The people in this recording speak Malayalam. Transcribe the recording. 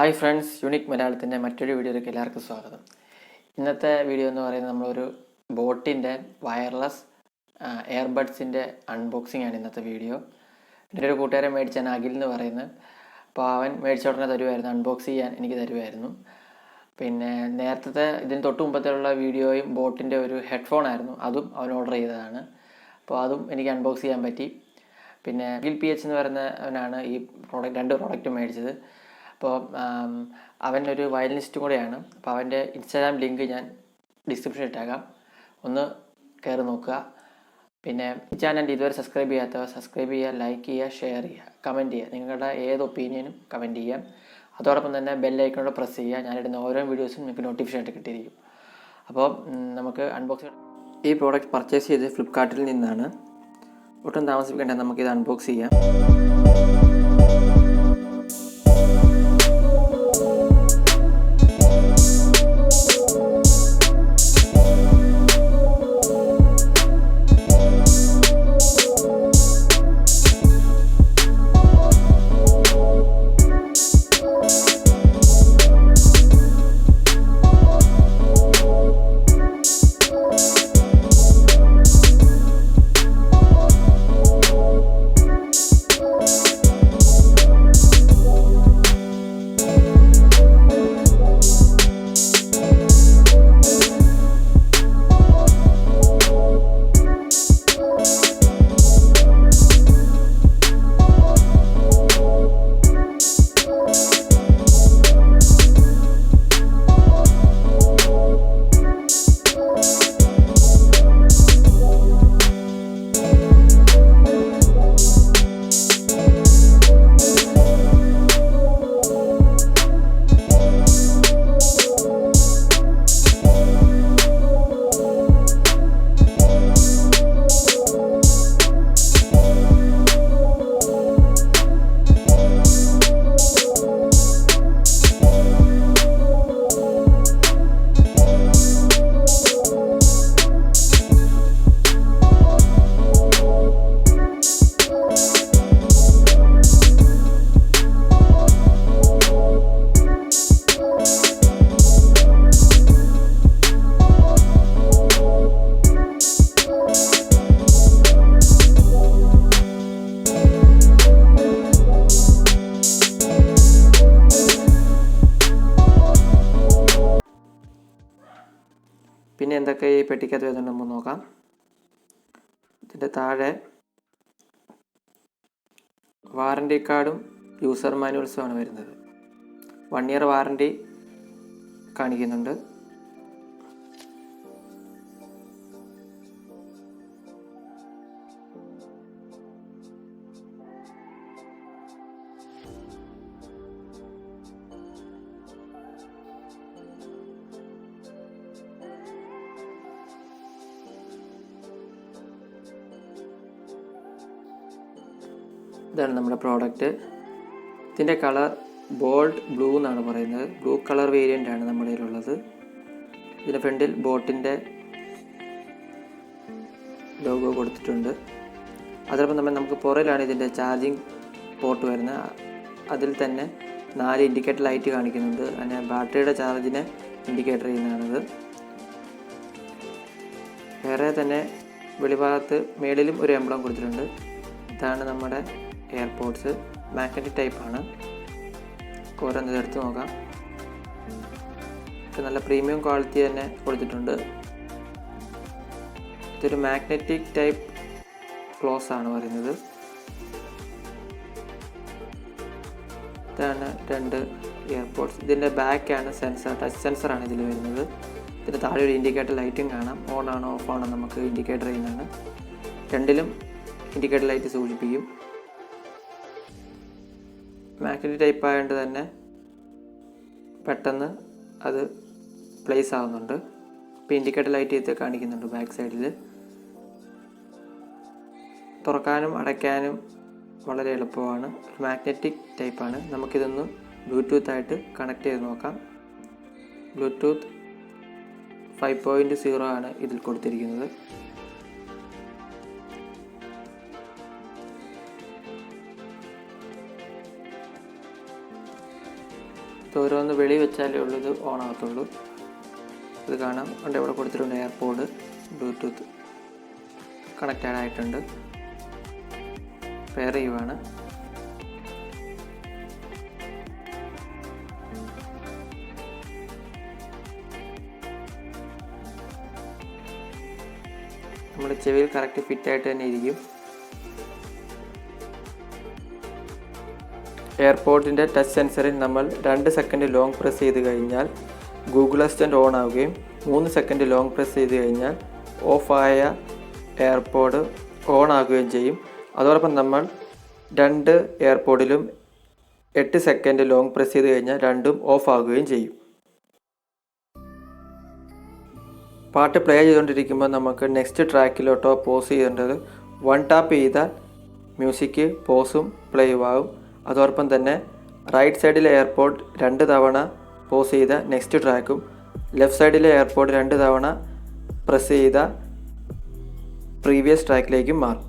ഹായ് ഫ്രണ്ട്സ്, യൂണിക് മലയാളത്തിൻ്റെ മറ്റൊരു വീഡിയോയിലേക്ക് എല്ലാവർക്കും സ്വാഗതം. ഇന്നത്തെ വീഡിയോ എന്ന് പറയുന്നത് നമ്മളൊരു ബോട്ടിൻ്റെ വയർലെസ് എയർബഡ്സിൻ്റെ അൺബോക്സിംഗ് ആണ് ഇന്നത്തെ വീഡിയോ. എൻ്റെ ഒരു കൂട്ടുകാരൻ മേടിച്ചാണ് അഖിൽ എന്ന് പറയുന്നത്. അപ്പോൾ അവൻ മേടിച്ച ഉടനെ തരുമായിരുന്നു, അൺബോക്സ് ചെയ്യാൻ എനിക്ക് തരുമായിരുന്നു. പിന്നെ നേരത്തെ ഇതിന് തൊട്ട് മുമ്പത്തേയുള്ള വീഡിയോയും ബോട്ടിൻ്റെ ഒരു ഹെഡ്ഫോൺ ആയിരുന്നു, അതും അവൻ ഓർഡർ ചെയ്തതാണ്. അപ്പോൾ അതും എനിക്ക് അൺബോക്സ് ചെയ്യാൻ പറ്റി. പിന്നെ അഖിൽ PH എന്ന് പറയുന്നവനാണ് ഈ രണ്ട് പ്രോഡക്റ്റും മേടിച്ചത്. അപ്പോൾ അവനൊരു വയലിനിസ്റ്റും കൂടെയാണ്. അപ്പോൾ അവൻ്റെ ഇൻസ്റ്റാഗ്രാം ലിങ്ക് ഞാൻ ഡിസ്ക്രിപ്ഷനിൽ ഇട്ടേക്കാം, ഒന്ന് കയറി നോക്കുക. പിന്നെ ഈ ചാനൽ ഇതുവരെ സബ്സ്ക്രൈബ് ചെയ്യാത്തവർ സബ്സ്ക്രൈബ് ചെയ്യുക, ലൈക്ക് ചെയ്യുക, ഷെയർ ചെയ്യുക, കമൻറ്റ് ചെയ്യുക. നിങ്ങളുടെ ഏത് ഒപ്പീനിയനും കമൻറ്റ് ചെയ്യാം. അതോടൊപ്പം തന്നെ ബെല്ലൈക്കണോട് പ്രസ് ചെയ്യുക. ഞാനിടുന്ന ഓരോ വീഡിയോസും നിങ്ങൾക്ക് നോട്ടിഫിക്കേഷൻ ആയിട്ട് കിട്ടിയിരിക്കും. അപ്പോൾ നമുക്ക് അൺബോക്സ്. ഈ പ്രോഡക്റ്റ് പർച്ചേസ് ചെയ്ത് ഫ്ലിപ്കാർട്ടിൽ നിന്നാണ്. ഒട്ടും താമസിപ്പിക്കേണ്ട, നമുക്കിത് അൺബോക്സ് ചെയ്യാം. പിന്നെ എന്തൊക്കെ ഈ പെട്ടിക്കകത്ത് വരുന്നുണ്ട് നമുക്ക് നോക്കാം. ഇതിൻ്റെ താഴെ വാറണ്ടി കാർഡും യൂസർ മാനുവൽസുമാണ് വരുന്നത്. 1 ഇയർ വാറണ്ടി കാണിക്കുന്നുണ്ട്. ഇതാണ് നമ്മുടെ പ്രോഡക്റ്റ്. ഇതിൻ്റെ കളർ ബോൾഡ് ബ്ലൂ എന്നാണ് പറയുന്നത്. ബ്ലൂ കളർ വേരിയൻ്റ് ആണ് നമ്മുടെ കയ്യിലുള്ളത്. ഇതിൻ്റെ ഫ്രണ്ടിൽ ബോട്ടിൻ്റെ ലോഗോ കൊടുത്തിട്ടുണ്ട്. അതോടൊപ്പം തന്നെ നമുക്ക് പുറകിലാണ് ഇതിൻ്റെ ചാർജിങ് പോർട്ട് വരുന്നത്. അതിൽ തന്നെ 4 ഇൻഡിക്കേറ്റർ ലൈറ്റ് കാണിക്കുന്നുണ്ട്. അങ്ങനെ ബാറ്ററിയുടെ ചാർജിനെ ഇൻഡിക്കേറ്റർ ചെയ്യുന്നതാണിത്. വേറെ തന്നെ വെളിഭാഗത്ത് മേളിലും ഒരു എംബ്ലം കൊടുത്തിട്ടുണ്ട്. ഇതാണ് നമ്മുടെ എയർപോഡ്സ്. മാഗ്നറ്റിക് ടൈപ്പാണ്. ഓരോന്ന് എടുത്ത് നോക്കാം. നല്ല പ്രീമിയം ക്വാളിറ്റി തന്നെ കൊടുത്തിട്ടുണ്ട്. ഇതൊരു മാഗ്നറ്റിക് ടൈപ്പ് ക്ലോസ് ആണ് പറയുന്നത്. ഇതാണ് 2 എയർപോഡ്സ്. ഇതിൻ്റെ ബാക്കാണ് സെൻസർ, ടച്ച് സെൻസറാണ് ഇതിൽ വരുന്നത്. ഇതിൻ്റെ താഴെ ഒരു ഇൻഡിക്കേറ്റർ ലൈറ്റും കാണാം. ഓൺ ആണോ ഓഫ് ആണോ നമുക്ക് ഇൻഡിക്കേറ്റർ ചെയ്യുന്നതാണ്. രണ്ടിലും ഇൻഡിക്കേറ്റർ ലൈറ്റ് സൂചിപ്പിക്കും. മാഗ്നറ്റിക് ടൈപ്പ് ആയതുകൊണ്ട് തന്നെ പെട്ടെന്ന് അത് പ്ലേസ് ആവുന്നുണ്ട്. ഇപ്പോൾ ഇൻഡിക്കേറ്റർ ലൈറ്റ് ചെയ്ത് കാണിക്കുന്നുണ്ട് ബാക്ക് സൈഡിൽ. തുറക്കാനും അടയ്ക്കാനും വളരെ എളുപ്പമാണ്. മാഗ്നറ്റിക് ടൈപ്പാണ്. നമുക്കിതൊന്ന് ബ്ലൂടൂത്ത് ആയിട്ട് കണക്ട് ചെയ്ത് നോക്കാം. ബ്ലൂടൂത്ത് 5.0 ആണ് ഇതിൽ കൊടുത്തിരിക്കുന്നത്. ഇത് ഓരോന്ന് വെളി വെച്ചാലേ ഉള്ളൂ ഇത് ഓൺ ആകത്തുള്ളൂ. ഇത് കാണാം, അവിടെ ഇവിടെ കൊടുത്തിട്ടുണ്ട് എയർപോഡ്, ബ്ലൂടൂത്ത് കണക്റ്റഡ് ആയിട്ടുണ്ട്. പെയർ ചെയ്യുവാണ്. നമ്മുടെ ചെവിയിൽ കറക്റ്റ് ഫിറ്റായിട്ട് തന്നെ ഇരിക്കും. എയർപോഡിൻ്റെ ടച്ച് സെൻസറിൽ നമ്മൾ 2 സെക്കൻഡ് ലോങ് പ്രസ് ചെയ്ത് കഴിഞ്ഞാൽ ഗൂഗിൾ അസിസ്റ്റൻ്റ് ഓൺ ആവുകയും 3 സെക്കൻഡ് ലോങ് പ്രസ് ചെയ്ത് കഴിഞ്ഞാൽ ഓഫായ എയർപോഡ് ഓൺ ആകുകയും ചെയ്യും. അതോടൊപ്പം നമ്മൾ 2 എയർപോഡിലും 8 സെക്കൻഡ് ലോങ് പ്രസ് ചെയ്ത് കഴിഞ്ഞാൽ രണ്ടും ഓഫ് ആകുകയും ചെയ്യും. പാട്ട് പ്ലേ ചെയ്തുകൊണ്ടിരിക്കുമ്പോൾ നമുക്ക് നെക്സ്റ്റ് ട്രാക്കിലോട്ടോ പോസ് ചെയ്യേണ്ടത് 1 ടാപ്പ് ചെയ്താൽ മ്യൂസിക് പോസും പ്ലേയും ആകും. അതോടൊപ്പം തന്നെ റൈറ്റ് സൈഡിലെ എയർപോഡ് 2 തവണ പോസ് ചെയ്ത നെക്സ്റ്റ് ട്രാക്കും ലെഫ്റ്റ് സൈഡിലെ എയർപോഡ് 2 തവണ പ്രസ് ചെയ്ത പ്രീവിയസ് ട്രാക്കിലേക്കും മാറും.